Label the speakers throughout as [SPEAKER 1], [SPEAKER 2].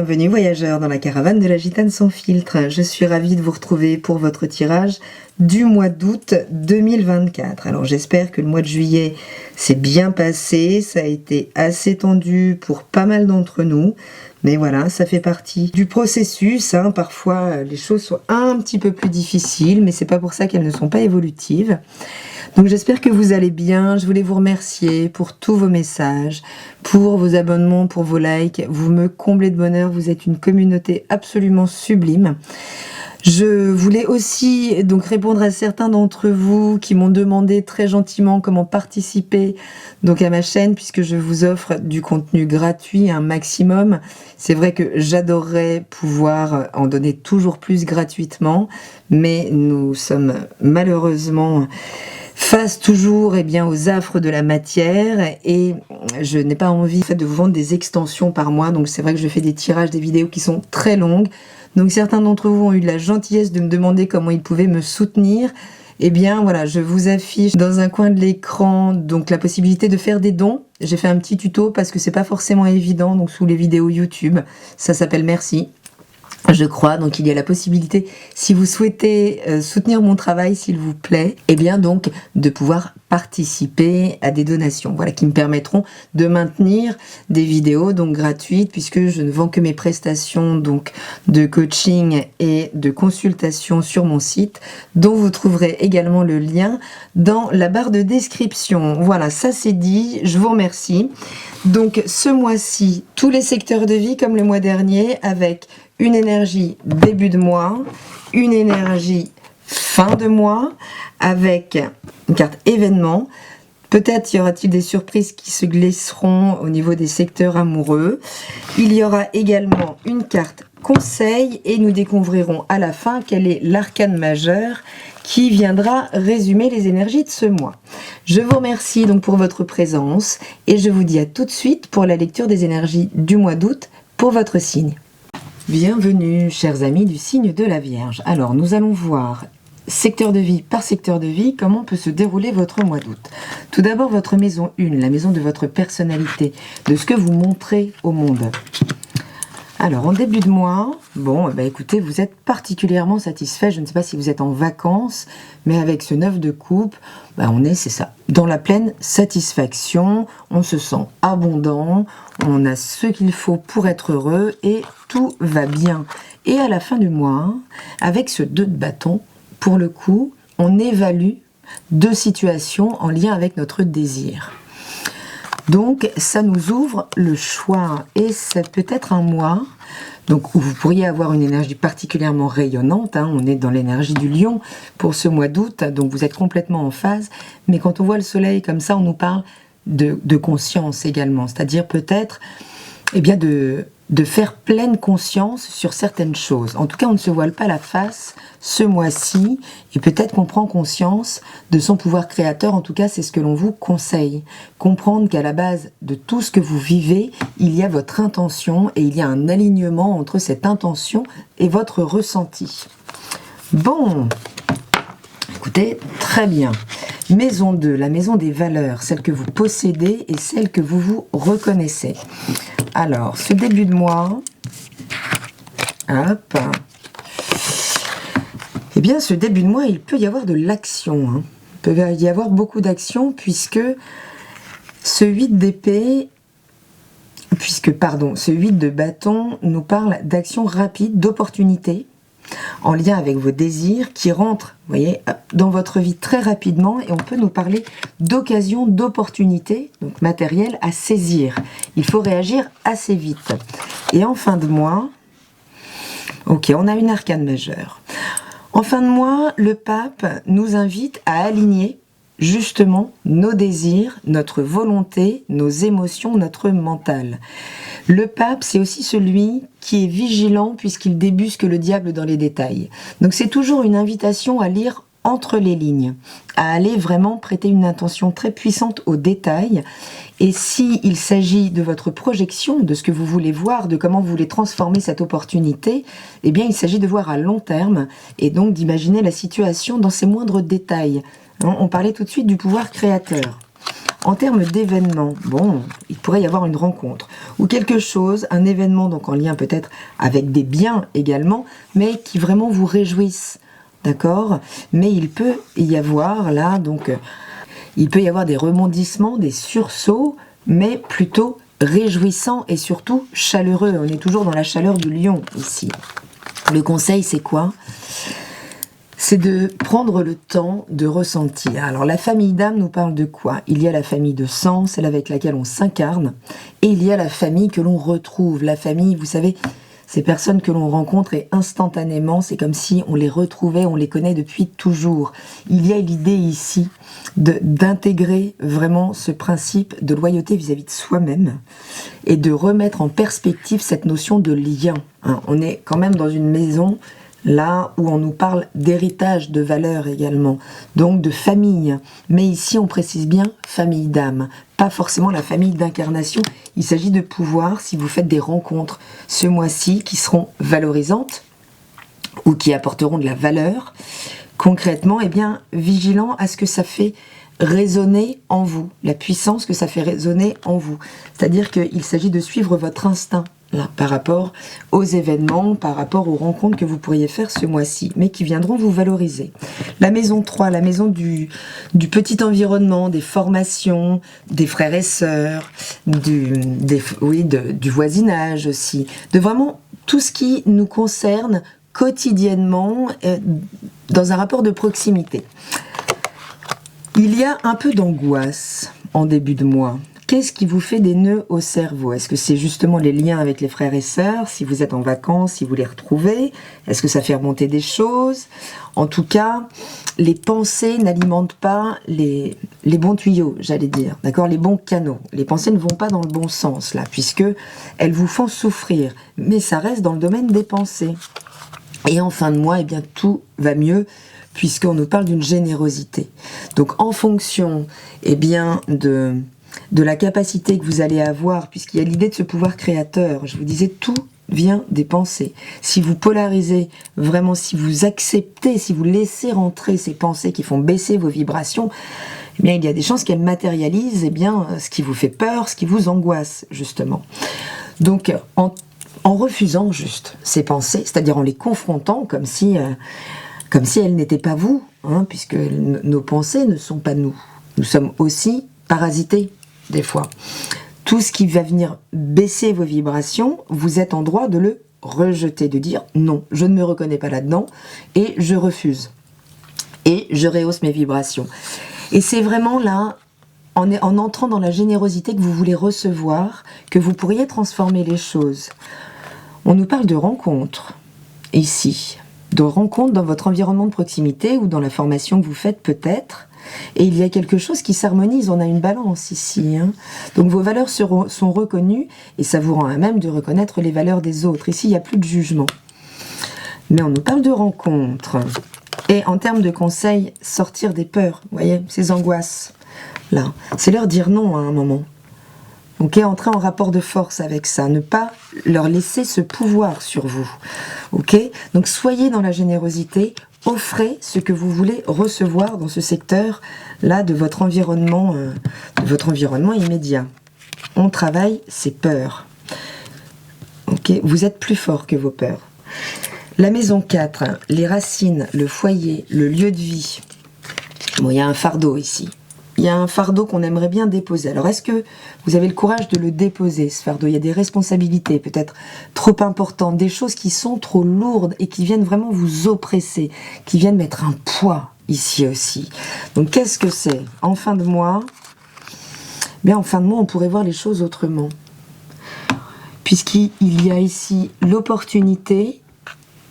[SPEAKER 1] Bienvenue voyageurs dans la caravane de la Gitane sans filtre. Je suis ravie de vous retrouver pour votre tirage du mois d'août 2024. Alors j'espère que le mois de juillet s'est bien passé, ça a été assez tendu pour pas mal d'entre nous. Mais voilà, ça fait partie du processus. Parfois, les choses sont un petit peu plus difficiles, mais c'est pas pour ça qu'elles ne sont pas évolutives. Donc j'espère que vous allez bien. Je voulais vous remercier pour tous vos messages, pour vos abonnements, pour vos likes. Vous me comblez de bonheur. Vous êtes une communauté absolument sublime. Je voulais aussi donc répondre à certains d'entre vous qui m'ont demandé très gentiment comment participer donc à ma chaîne, puisque je vous offre du contenu gratuit un maximum. C'est vrai que j'adorerais pouvoir en donner toujours plus gratuitement, mais nous sommes malheureusement face toujours aux affres de la matière et je n'ai pas envie de vous vendre des extensions par mois. Donc c'est vrai que je fais des tirages, des vidéos qui sont très longues. Donc certains d'entre vous ont eu de la gentillesse de me demander comment ils pouvaient me soutenir. Eh bien voilà, je vous affiche dans un coin de l'écran donc la possibilité de faire des dons. J'ai fait un petit tuto parce que c'est pas forcément évident donc sous les vidéos YouTube. Ça s'appelle Merci, je crois. Donc il y a la possibilité, si vous souhaitez soutenir mon travail s'il vous plaît, eh bien donc de pouvoir participer à des donations, voilà, qui me permettront de maintenir des vidéos donc gratuites, puisque je ne vends que mes prestations donc de coaching et de consultation sur mon site, dont vous trouverez également le lien dans la barre de description. Voilà, ça c'est dit, je vous remercie. Donc ce mois-ci, tous les secteurs de vie comme le mois dernier, avec une énergie début de mois, une énergie fin de mois, avec une carte événement. Peut-être y aura-t-il des surprises qui se glisseront au niveau des secteurs amoureux. Il y aura également une carte conseil et nous découvrirons à la fin quel est l'arcane majeur qui viendra résumer les énergies de ce mois. Je vous remercie donc pour votre présence et je vous dis à tout de suite pour la lecture des énergies du mois d'août pour votre signe. Bienvenue chers amis du signe de la Vierge. Alors nous allons voir secteur de vie par secteur de vie comment peut se dérouler votre mois d'août. Tout d'abord votre maison 1, la maison de votre personnalité, de ce que vous montrez au monde. Alors en début de mois, bon écoutez, vous êtes particulièrement satisfait. Je ne sais pas si vous êtes en vacances, mais avec ce 9 de coupe, on est, c'est ça, dans la pleine satisfaction. On se sent abondant, on a ce qu'il faut pour être heureux et tout va bien. Et à la fin du mois, avec ce 2 de bâton, pour le coup, on évalue 2 situations en lien avec notre désir. Donc, ça nous ouvre le choix et c'est peut-être un mois donc, où vous pourriez avoir une énergie particulièrement rayonnante. On est dans l'énergie du lion pour ce mois d'août, donc vous êtes complètement en phase. Mais quand on voit le soleil comme ça, on nous parle de conscience également, c'est-à-dire peut-être de faire pleine conscience sur certaines choses. En tout cas, on ne se voile pas la face ce mois-ci et peut-être qu'on prend conscience de son pouvoir créateur. En tout cas, c'est ce que l'on vous conseille. Comprendre qu'à la base de tout ce que vous vivez, il y a votre intention et il y a un alignement entre cette intention et votre ressenti. Bon, écoutez, très bien. Maison 2, la maison des valeurs, celle que vous possédez et celle que vous vous reconnaissez. Alors, ce début de mois, hop, eh bien, ce début de mois, il peut y avoir de l'action. Il peut y avoir beaucoup d'action puisque ce 8 d'épée, ce 8 de bâton nous parle d'action rapide, d'opportunité, en lien avec vos désirs qui rentrent, vous voyez, dans votre vie très rapidement et on peut nous parler d'occasion, d'opportunité, donc matériel à saisir. Il faut réagir assez vite. Et en fin de mois, ok, on a une arcane majeure. En fin de mois, le pape nous invite à aligner justement nos désirs, notre volonté, nos émotions, notre mental. Le pape, c'est aussi celui qui est vigilant puisqu'il débusque le diable dans les détails. Donc c'est toujours une invitation à lire entre les lignes, à aller vraiment prêter une attention très puissante aux détails. Et s'il s'agit de votre projection, de ce que vous voulez voir, de comment vous voulez transformer cette opportunité, eh bien il s'agit de voir à long terme et donc d'imaginer la situation dans ses moindres détails. On parlait tout de suite du pouvoir créateur. En termes d'événements, bon, il pourrait y avoir une rencontre ou quelque chose, un événement donc en lien peut-être avec des biens également, mais qui vraiment vous réjouissent, d'accord? Mais il peut y avoir là, donc, il peut y avoir des rebondissements, des sursauts, mais plutôt réjouissants et surtout chaleureux. On est toujours dans la chaleur du lion ici. Le conseil, c'est quoi? C'est de prendre le temps de ressentir. Alors la famille d'âme nous parle de quoi? Il y a la famille de sang, celle avec laquelle on s'incarne, et il y a la famille que l'on retrouve. La famille, vous savez, ces personnes que l'on rencontre et instantanément, c'est comme si on les retrouvait, on les connaît depuis toujours. Il y a l'idée ici d'intégrer vraiment ce principe de loyauté vis-à-vis de soi-même et de remettre en perspective cette notion de lien. Hein, on est quand même dans une maison là où on nous parle d'héritage de valeurs également, donc de famille. Mais ici, on précise bien famille d'âme, pas forcément la famille d'incarnation. Il s'agit de pouvoir, si vous faites des rencontres ce mois-ci qui seront valorisantes ou qui apporteront de la valeur, concrètement, eh bien, vigilant à ce que ça fait résonner en vous, la puissance que ça fait résonner en vous. C'est-à-dire qu'il s'agit de suivre votre instinct, là, par rapport aux événements, par rapport aux rencontres que vous pourriez faire ce mois-ci, mais qui viendront vous valoriser. La maison 3, la maison du petit environnement, des formations, des frères et sœurs, du voisinage aussi, de vraiment tout ce qui nous concerne quotidiennement dans un rapport de proximité. Il y a un peu d'angoisse en début de mois. Qu'est-ce qui vous fait des nœuds au cerveau? Est-ce que c'est justement les liens avec les frères et sœurs? Si vous êtes en vacances, si vous les retrouvez? Est-ce que ça fait remonter des choses? En tout cas, les pensées n'alimentent pas les bons tuyaux, j'allais dire, d'accord, les bons canaux. Les pensées ne vont pas dans le bon sens, là, puisque elles vous font souffrir. Mais ça reste dans le domaine des pensées. Et en fin de mois, eh bien, tout va mieux, puisqu'on nous parle d'une générosité. Donc, en fonction, eh bien, de la capacité que vous allez avoir, puisqu'il y a l'idée de ce pouvoir créateur. Je vous disais, tout vient des pensées. Si vous polarisez vraiment, si vous acceptez, si vous laissez rentrer ces pensées qui font baisser vos vibrations, eh bien, il y a des chances qu'elles matérialisent eh bien, ce qui vous fait peur, ce qui vous angoisse, justement. Donc, en refusant juste ces pensées, c'est-à-dire en les confrontant comme si elles n'étaient pas vous, hein, puisque nos pensées ne sont pas nous. Nous sommes aussi parasités, des fois. Tout ce qui va venir baisser vos vibrations, vous êtes en droit de le rejeter, de dire non, je ne me reconnais pas là-dedans et je refuse. Et je rehausse mes vibrations. Et c'est vraiment là, en entrant dans la générosité que vous voulez recevoir, que vous pourriez transformer les choses. On nous parle de rencontres, ici, de rencontres dans votre environnement de proximité ou dans la formation que vous faites peut-être. Et il y a quelque chose qui s'harmonise, on a une balance ici. Hein. Donc vos valeurs sont reconnues et ça vous rend à même de reconnaître les valeurs des autres. Ici, il n'y a plus de jugement. Mais on nous parle de rencontres. Et en termes de conseils, sortir des peurs, vous voyez, ces angoisses. Là, c'est leur dire non à un moment. Donc, entrer en rapport de force avec ça, ne pas leur laisser ce pouvoir sur vous. Ok? Donc, soyez dans la générosité, offrez ce que vous voulez recevoir dans ce secteur-là de votre environnement immédiat. On travaille ses peurs. Ok? Vous êtes plus fort que vos peurs. La maison 4, les racines, le foyer, le lieu de vie. Bon, il y a un fardeau ici. Il y a un fardeau qu'on aimerait bien déposer. Alors, est-ce que vous avez le courage de le déposer, ce fardeau? Il y a des responsabilités peut-être trop importantes, des choses qui sont trop lourdes et qui viennent vraiment vous oppresser, qui viennent mettre un poids ici aussi. Donc, qu'est-ce que c'est? En fin de mois, bien, en fin de mois, on pourrait voir les choses autrement. Puisqu'il y a ici l'opportunité,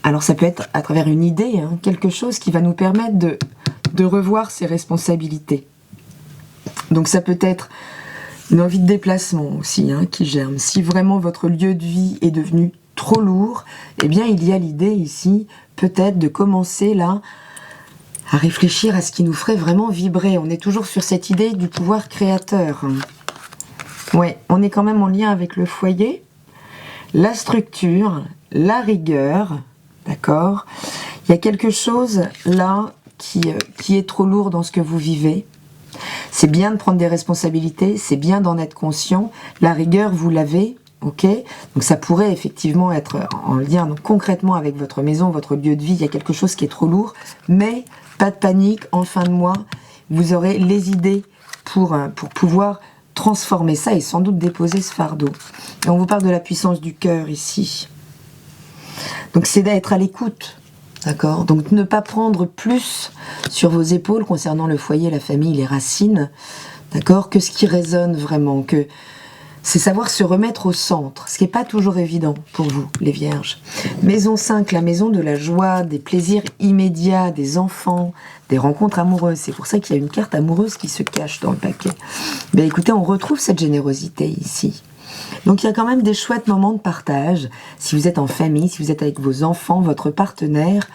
[SPEAKER 1] alors ça peut être à travers une idée, hein, quelque chose qui va nous permettre de revoir ses responsabilités. Donc ça peut être une envie de déplacement aussi hein, qui germe. Si vraiment votre lieu de vie est devenu trop lourd, eh bien il y a l'idée ici peut-être de commencer là à réfléchir à ce qui nous ferait vraiment vibrer. On est toujours sur cette idée du pouvoir créateur. Ouais, on est quand même en lien avec le foyer, la structure, la rigueur, d'accord? Il y a quelque chose là qui est trop lourd dans ce que vous vivez. C'est bien de prendre des responsabilités, c'est bien d'en être conscient. La rigueur, vous l'avez, ok? Donc ça pourrait effectivement être en lien donc, concrètement avec votre maison, votre lieu de vie. Il y a quelque chose qui est trop lourd, mais pas de panique. En fin de mois, vous aurez les idées pour pouvoir transformer ça et sans doute déposer ce fardeau. Et on vous parle de la puissance du cœur ici. Donc c'est d'être à l'écoute. D'accord? Donc ne pas prendre plus sur vos épaules concernant le foyer, la famille, les racines, d'accord, que ce qui résonne vraiment, que c'est savoir se remettre au centre, ce qui n'est pas toujours évident pour vous, les vierges. Maison 5, la maison de la joie, des plaisirs immédiats, des enfants, des rencontres amoureuses. C'est pour ça qu'il y a une carte amoureuse qui se cache dans le paquet. Ben écoutez, on retrouve cette générosité ici. Donc il y a quand même des chouettes moments de partage, si vous êtes en famille, si vous êtes avec vos enfants, votre partenaire.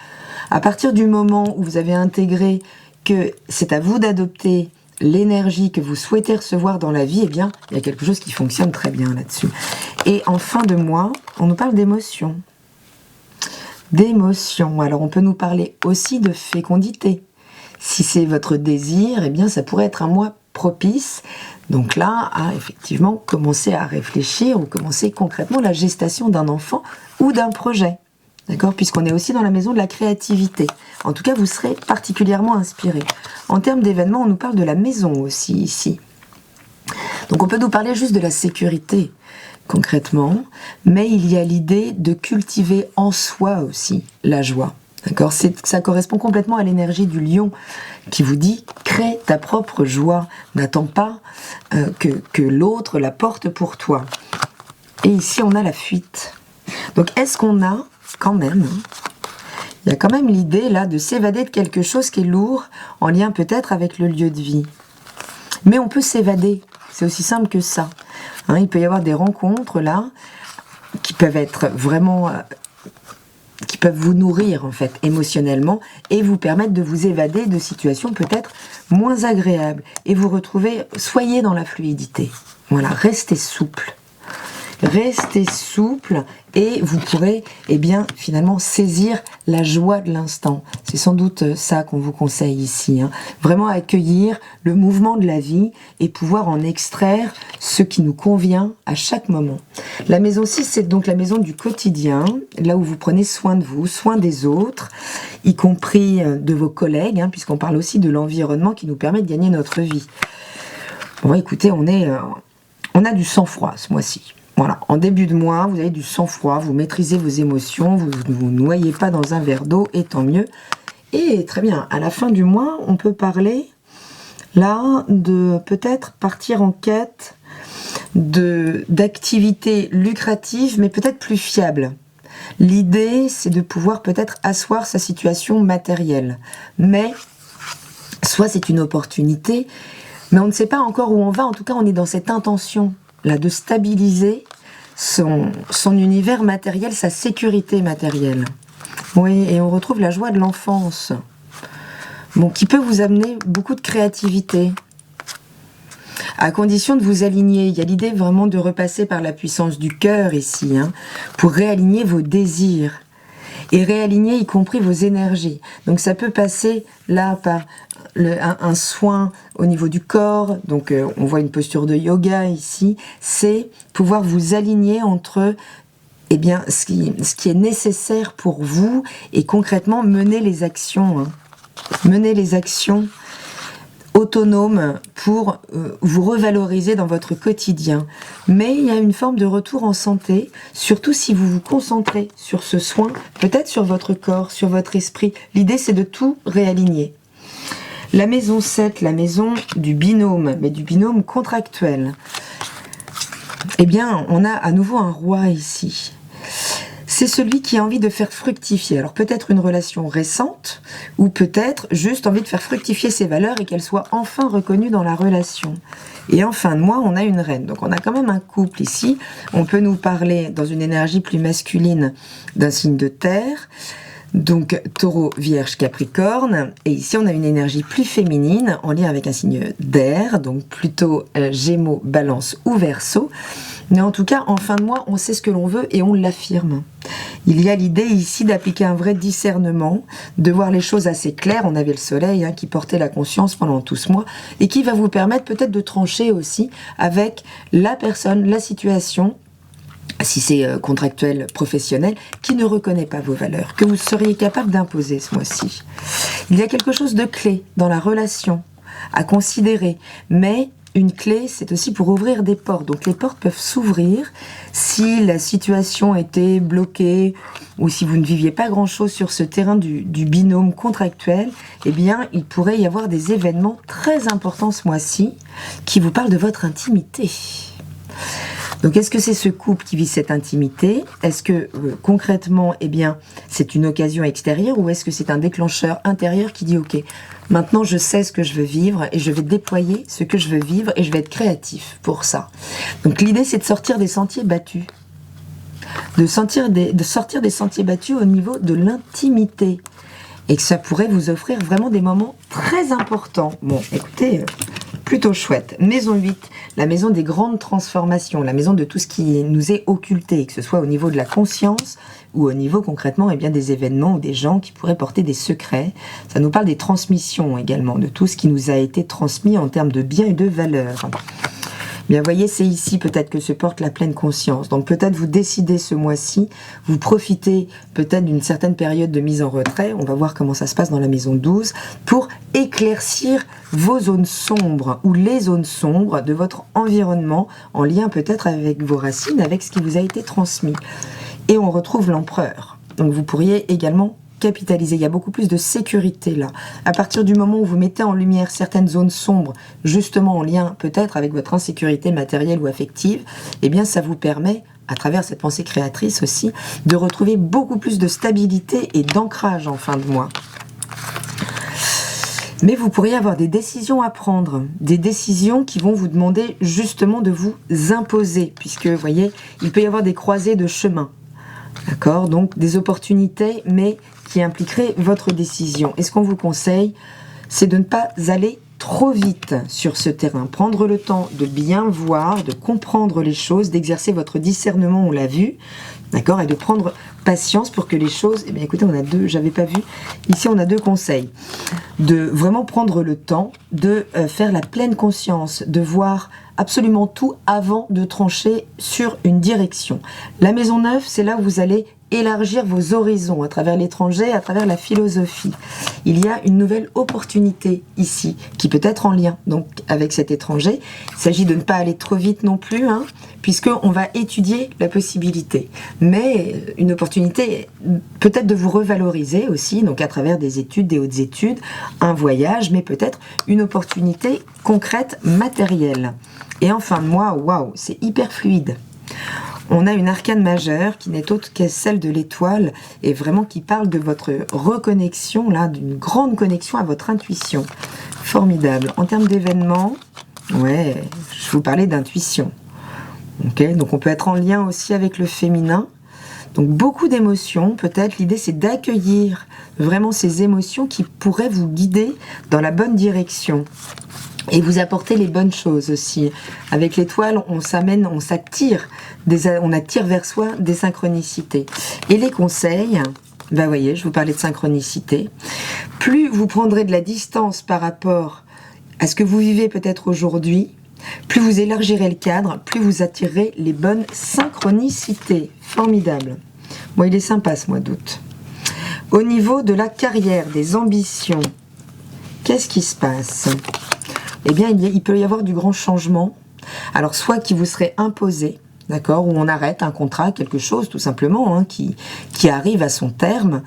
[SPEAKER 1] À partir du moment où vous avez intégré que c'est à vous d'adopter l'énergie que vous souhaitez recevoir dans la vie, eh bien, il y a quelque chose qui fonctionne très bien là-dessus. Et en fin de mois, on nous parle d'émotions. D'émotions. Alors on peut nous parler aussi de fécondité. Si c'est votre désir, eh bien ça pourrait être un mois propice. Donc là, à effectivement commencer à réfléchir ou commencer concrètement la gestation d'un enfant ou d'un projet. D'accord? Puisqu'on est aussi dans la maison de la créativité. En tout cas, vous serez particulièrement inspiré. En termes d'événements, on nous parle de la maison aussi ici. Donc on peut nous parler juste de la sécurité, concrètement, mais il y a l'idée de cultiver en soi aussi la joie. D'accord? Ça correspond complètement à l'énergie du lion qui vous dit « crée ta propre joie, n'attends pas que l'autre la porte pour toi ». Et ici, on a la fuite. Donc, est-ce qu'on a quand même, il y a quand même l'idée là de s'évader de quelque chose qui est lourd, en lien peut-être avec le lieu de vie. Mais on peut s'évader, c'est aussi simple que ça. Hein, il peut y avoir des rencontres là, qui peuvent être vraiment... qui peuvent vous nourrir en fait émotionnellement et vous permettre de vous évader de situations peut-être moins agréables et vous retrouver, soyez dans la fluidité. Voilà, restez souple. Restez souple et vous pourrez finalement saisir la joie de l'instant. C'est sans doute ça qu'on vous conseille ici. Hein. Vraiment accueillir le mouvement de la vie et pouvoir en extraire ce qui nous convient à chaque moment. La maison 6, c'est donc la maison du quotidien, là où vous prenez soin de vous, soin des autres, y compris de vos collègues, hein, puisqu'on parle aussi de l'environnement qui nous permet de gagner notre vie. Bon, écoutez, on a du sang-froid ce mois-ci. Voilà, en début de mois, vous avez du sang-froid, vous maîtrisez vos émotions, vous ne vous noyez pas dans un verre d'eau, et tant mieux. Et très bien, à la fin du mois, on peut parler, là, de peut-être partir en quête d'activités lucratives, mais peut-être plus fiables. L'idée, c'est de pouvoir peut-être asseoir sa situation matérielle. Mais, soit c'est une opportunité, mais on ne sait pas encore où on va, en tout cas, on est dans cette intention là, de stabiliser son univers matériel, sa sécurité matérielle. Oui, et on retrouve la joie de l'enfance, bon, qui peut vous amener beaucoup de créativité, à condition de vous aligner. Il y a l'idée vraiment de repasser par la puissance du cœur ici, hein, pour réaligner vos désirs, et réaligner y compris vos énergies. Donc ça peut passer là par un soin au niveau du corps, donc on voit une posture de yoga ici, c'est pouvoir vous aligner entre ce qui est nécessaire pour vous et concrètement mener les actions, hein. Mener les actions autonomes pour vous revaloriser dans votre quotidien. Mais il y a une forme de retour en santé, surtout si vous vous concentrez sur ce soin, peut-être sur votre corps, sur votre esprit. L'idée, c'est de tout réaligner. La maison 7, la maison du binôme, mais du binôme contractuel. Eh bien, on a à nouveau un roi ici. C'est celui qui a envie de faire fructifier. Alors peut-être une relation récente, ou peut-être juste envie de faire fructifier ses valeurs et qu'elles soient enfin reconnues dans la relation. Et en fin de mois, on a une reine. Donc on a quand même un couple ici. On peut nous parler dans une énergie plus masculine d'un signe de terre. Donc Taureau, Vierge, Capricorne, et ici on a une énergie plus féminine en lien avec un signe d'air, donc plutôt Gémeaux, Balance ou Verseau. Mais en tout cas, en fin de mois, on sait ce que l'on veut et on l'affirme. Il y a l'idée ici d'appliquer un vrai discernement, de voir les choses assez claires. On avait le soleil qui portait la conscience pendant tout ce mois et qui va vous permettre peut-être de trancher aussi avec la personne, la situation, si c'est contractuel, professionnel, qui ne reconnaît pas vos valeurs, que vous seriez capable d'imposer ce mois-ci. Il y a quelque chose de clé dans la relation à considérer, mais une clé, c'est aussi pour ouvrir des portes. Donc les portes peuvent s'ouvrir si la situation était bloquée ou si vous ne viviez pas grand-chose sur ce terrain du binôme contractuel. Eh bien, il pourrait y avoir des événements très importants ce mois-ci qui vous parlent de votre intimité. Donc, est-ce que c'est ce couple qui vit cette intimité? Est-ce que concrètement, eh bien, c'est une occasion extérieure ou est-ce que c'est un déclencheur intérieur qui dit ok, maintenant je sais ce que je veux vivre et je vais déployer ce que je veux vivre et je vais être créatif pour ça. Donc, l'idée c'est de sortir des sentiers battus, de sortir des sentiers battus au niveau de l'intimité et que ça pourrait vous offrir vraiment des moments très importants. Bon, écoutez. Plutôt chouette. Maison 8, la maison des grandes transformations, la maison de tout ce qui nous est occulté, que ce soit au niveau de la conscience ou au niveau concrètement eh bien, des événements ou des gens qui pourraient porter des secrets. Ça nous parle des transmissions également, de tout ce qui nous a été transmis en termes de biens et de valeurs. Bien, voyez, c'est ici peut-être que se porte la pleine conscience. Donc peut-être vous décidez ce mois-ci, vous profitez peut-être d'une certaine période de mise en retrait, on va voir comment ça se passe dans la maison 12, pour éclaircir vos zones sombres ou les zones sombres de votre environnement, en lien peut-être avec vos racines, avec ce qui vous a été transmis. Et on retrouve l'empereur. Donc vous pourriez également capitaliser, il y a beaucoup plus de sécurité là. À partir du moment où vous mettez en lumière certaines zones sombres, justement en lien peut-être avec votre insécurité matérielle ou affective, eh bien ça vous permet, à travers cette pensée créatrice aussi, de retrouver beaucoup plus de stabilité et d'ancrage en fin de mois. Mais vous pourriez avoir des décisions à prendre, des décisions qui vont vous demander justement de vous imposer, puisque, vous voyez, il peut y avoir des croisées de chemin. D'accord? Donc des opportunités, mais qui impliqueraient votre décision. Et ce qu'on vous conseille, c'est de ne pas aller trop vite sur ce terrain. Prendre le temps de bien voir, de comprendre les choses, d'exercer votre discernement, on l'a vu, d'accord? Et de prendre patience pour que les choses... Eh bien écoutez, on a deux, j'avais pas vu. Ici, on a deux conseils. De vraiment prendre le temps de faire la pleine conscience, de voir absolument tout avant de trancher sur une direction. La maison 9, c'est là où vous allez élargir vos horizons à travers l'étranger, à travers la philosophie. Il y a une nouvelle opportunité ici, qui peut être en lien donc avec cet étranger. Il s'agit de ne pas aller trop vite non plus, puisqu'on va étudier la possibilité. Mais une opportunité peut-être de vous revaloriser aussi, donc à travers des études, des hautes études, un voyage, mais peut-être une opportunité concrète, matérielle. Et en fin de mois, waouh, c'est hyper fluide. On a une arcane majeure qui n'est autre que celle de l'étoile et vraiment qui parle de votre reconnexion, là, d'une grande connexion à votre intuition. Formidable. En termes d'événements, ouais, je vous parlais d'intuition. Okay, donc on peut être en lien aussi avec le féminin. Donc beaucoup d'émotions, peut-être l'idée c'est d'accueillir vraiment ces émotions qui pourraient vous guider dans la bonne direction. Et vous apporter les bonnes choses aussi. Avec l'étoile, on s'amène, on attire vers soi des synchronicités. Et les conseils, vous voyez, je vous parlais de synchronicité. Plus vous prendrez de la distance par rapport à ce que vous vivez peut-être aujourd'hui, plus vous élargirez le cadre, plus vous attirerez les bonnes synchronicités. Formidable. Bon, il est sympa ce mois d'août. Au niveau de la carrière, des ambitions, qu'est-ce qui se passe ? Eh bien, il peut y avoir du grand changement. Alors, soit qui vous serait imposé, d'accord, ou on arrête un contrat, quelque chose, tout simplement, qui arrive à son terme.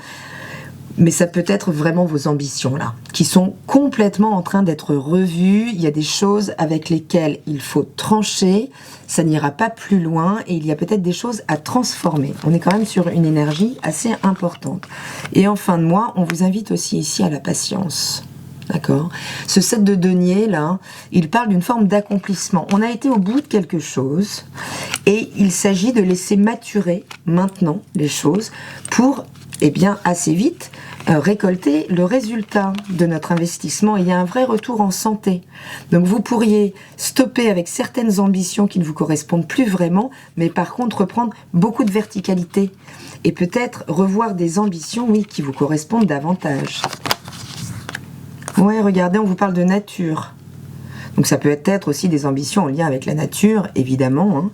[SPEAKER 1] Mais ça peut être vraiment vos ambitions, là, qui sont complètement en train d'être revues. Il y a des choses avec lesquelles il faut trancher, ça n'ira pas plus loin, et il y a peut-être des choses à transformer. On est quand même sur une énergie assez importante. Et en fin de mois, on vous invite aussi ici à la patience. D'accord. Ce 7 de denier, là, il parle d'une forme d'accomplissement. On a été au bout de quelque chose et il s'agit de laisser maturer maintenant les choses pour, eh bien, assez vite, récolter le résultat de notre investissement. Il y a un vrai retour en santé. Donc vous pourriez stopper avec certaines ambitions qui ne vous correspondent plus vraiment, mais par contre reprendre beaucoup de verticalité et peut-être revoir des ambitions, oui, qui vous correspondent davantage. Ouais, regardez, on vous parle de nature. Donc ça peut être aussi des ambitions en lien avec la nature, évidemment, hein.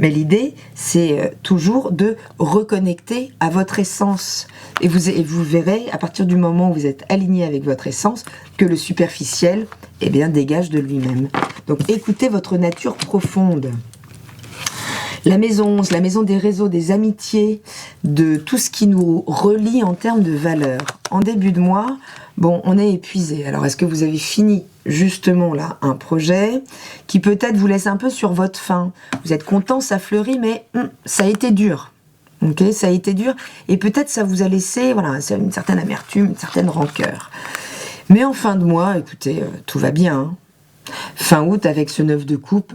[SPEAKER 1] Mais l'idée, c'est toujours de reconnecter à votre essence. Et vous verrez, à partir du moment où vous êtes aligné avec votre essence, que le superficiel, eh bien, dégage de lui-même. Donc écoutez votre nature profonde. La maison 11, la maison des réseaux, des amitiés, de tout ce qui nous relie en termes de valeurs. En début de mois, bon, on est épuisé. Alors, est-ce que vous avez fini justement là un projet qui peut-être vous laisse un peu sur votre faim? Vous êtes content, ça fleurit, mais ça a été dur. Ok, ça a été dur. Et peut-être ça vous a laissé voilà, une certaine amertume, une certaine rancœur. Mais en fin de mois, écoutez, tout va bien, hein. Fin août, avec ce 9 de coupe,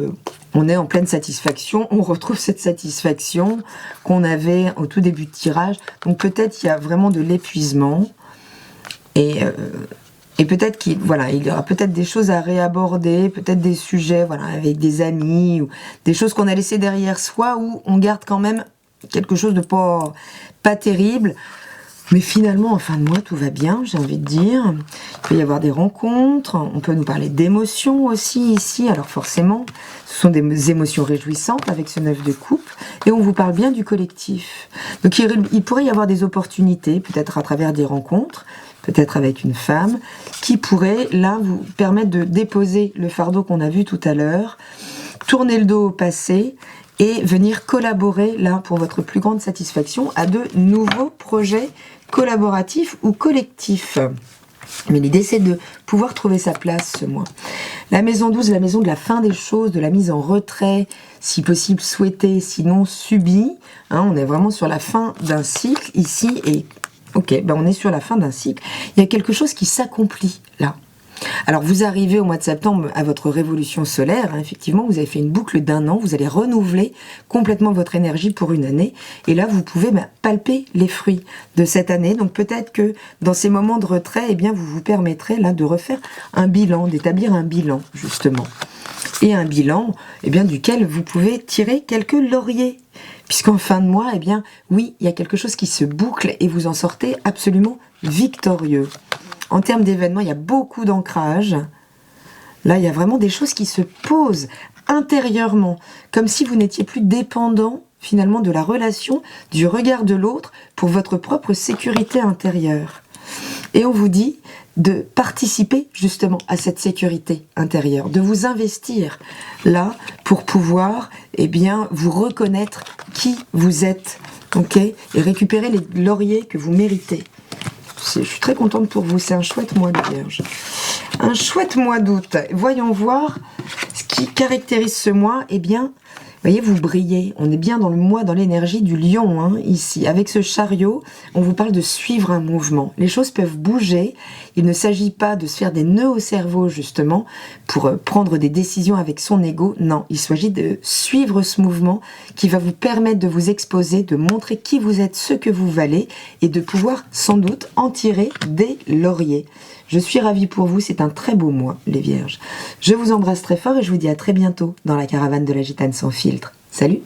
[SPEAKER 1] on est en pleine satisfaction. On retrouve cette satisfaction qu'on avait au tout début de tirage. Donc peut-être il y a vraiment de l'épuisement. Et peut-être qu'il y aura peut-être des choses à réaborder, peut-être des sujets voilà, avec des amis, ou des choses qu'on a laissées derrière soi, où on garde quand même quelque chose de pas terrible. Mais finalement, en fin de mois, tout va bien, j'ai envie de dire. Il peut y avoir des rencontres, on peut nous parler d'émotions aussi ici. Alors forcément, ce sont des émotions réjouissantes avec ce 9 de coupe. Et on vous parle bien du collectif. Donc il pourrait y avoir des opportunités, peut-être à travers des rencontres, peut-être avec une femme, qui pourrait là vous permettre de déposer le fardeau qu'on a vu tout à l'heure, tourner le dos au passé, et venir collaborer là pour votre plus grande satisfaction à de nouveaux projets collaboratifs ou collectifs. Mais l'idée c'est de pouvoir trouver sa place ce mois. La maison 12, la maison de la fin des choses, de la mise en retrait, si possible souhaitée, sinon subie. Hein, on est vraiment sur la fin d'un cycle ici et ok, ben on est sur la fin d'un cycle. Il y a quelque chose qui s'accomplit là. Alors vous arrivez au mois de septembre à votre révolution solaire, hein, effectivement vous avez fait une boucle d'1 an, vous allez renouveler complètement votre énergie pour une année et là vous pouvez palper les fruits de cette année. Donc peut-être que dans ces moments de retrait, eh bien vous vous permettrez là de refaire un bilan, d'établir un bilan justement. Et un bilan eh bien, duquel vous pouvez tirer quelques lauriers. Puisqu'en fin de mois, eh bien oui, il y a quelque chose qui se boucle et vous en sortez absolument victorieux. En termes d'événements, il y a beaucoup d'ancrage. Là, il y a vraiment des choses qui se posent intérieurement, comme si vous n'étiez plus dépendant finalement de la relation, du regard de l'autre pour votre propre sécurité intérieure. Et on vous dit de participer justement à cette sécurité intérieure, de vous investir là pour pouvoir eh bien, vous reconnaître qui vous êtes, ok, et récupérer les lauriers que vous méritez. Je suis très contente pour vous, c'est un chouette mois de Vierge. Un chouette mois d'août. Voyons voir ce qui caractérise ce mois. Eh bien, vous voyez, vous brillez. On est bien dans le mois, dans l'énergie du lion, hein, ici. Avec ce chariot, on vous parle de suivre un mouvement. Les choses peuvent bouger. Il ne s'agit pas de se faire des nœuds au cerveau, justement, pour prendre des décisions avec son ego. Non, il s'agit de suivre ce mouvement qui va vous permettre de vous exposer, de montrer qui vous êtes, ce que vous valez, et de pouvoir, sans doute, en tirer des lauriers. Je suis ravie pour vous, c'est un très beau mois, les Vierges. Je vous embrasse très fort et je vous dis à très bientôt dans la caravane de la Gitane sans filtre. Salut!